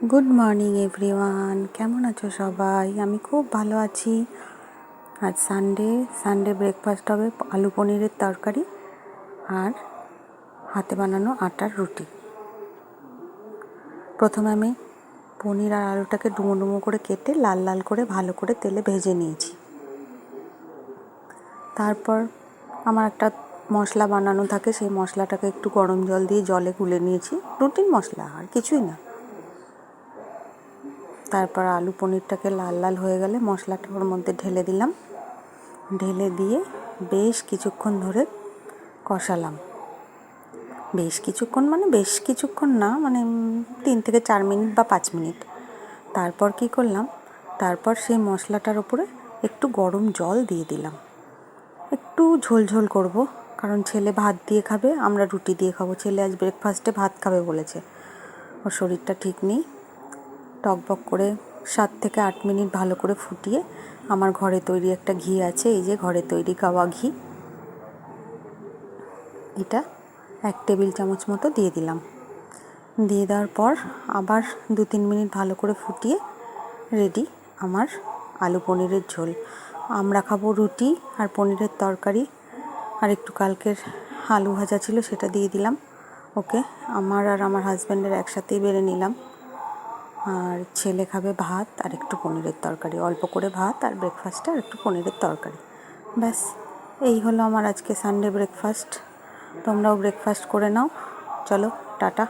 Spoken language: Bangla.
গুড মর্নিং এভরিওয়ান, কেমন আছো সবাই? আমি খুব ভালো আছি। আজ সানডে ব্রেকফাস্ট হবে আলু পনিরের তরকারি আর হাতে বানানো আটার রুটি। প্রথমে আমি পনির আর আলুটাকে ডুমো ডুমো করে কেটে লাল লাল করে ভালো করে তেলে ভেজে নিয়েছি। তারপর আমার একটা মশলা বানানো থাকে, সেই মশলাটাকে একটু গরম জল দিয়ে জলে গুলে নিয়েছি, রুটিন মশলা আর কিছুই না। তারপর আলু পনিরটাকে লাল লাল হয়ে গেলে মশলাটা ওর মধ্যে ঢেলে দিলাম, ঢেলে দিয়ে বেশ কিছুক্ষণ ধরে কষালাম। বেশ কিছুক্ষণ না, 3 থেকে 4 মিনিট বা 5 মিনিট। তারপর কি করলাম, তারপর সেই মশলাটার উপরে একটু গরম জল দিয়ে দিলাম। একটু ঝোল করব, কারণ ছেলে ভাত দিয়ে খাবে, আমরা রুটি দিয়ে খাবো। ছেলে আজ ব্রেকফাস্টে ভাত খাবে বলেছে, ওর শরীরটা ঠিক নেই। টকবক করে 7 থেকে 8 মিনিট ভালো করে ফুটিয়ে আমার ঘরে তৈরি একটা ঘি আছে, এই যে ঘরে তৈরি গাওয়া ঘি, এটা 1 টেবিল চামচ মতো দিয়ে দিলাম। দিয়ে দেওয়ার পর আবার 2-3 মিনিট ভালো করে ফুটিয়ে রেডি আমার আলু পনিরের ঝোল। আমরা খাবো রুটি আর পনিরের তরকারি, আর একটু কালকের আলু ভাজা ছিল সেটা দিয়ে দিলাম ওকে। আমার আর আমার হাজব্যান্ডের একসাথেই বেড়ে নিলাম। আর ছেলে খাবে ভাত আর একটু পনিরের তরকারি, অল্প করে ভাত আর ব্রেকফাস্টে আর একটু পনিরের তরকারি। ব্যাস, এই হলো আমার আজকে সানডে ব্রেকফাস্ট। তোমরাও ব্রেকফাস্ট করে নাও। চলো, টাটা।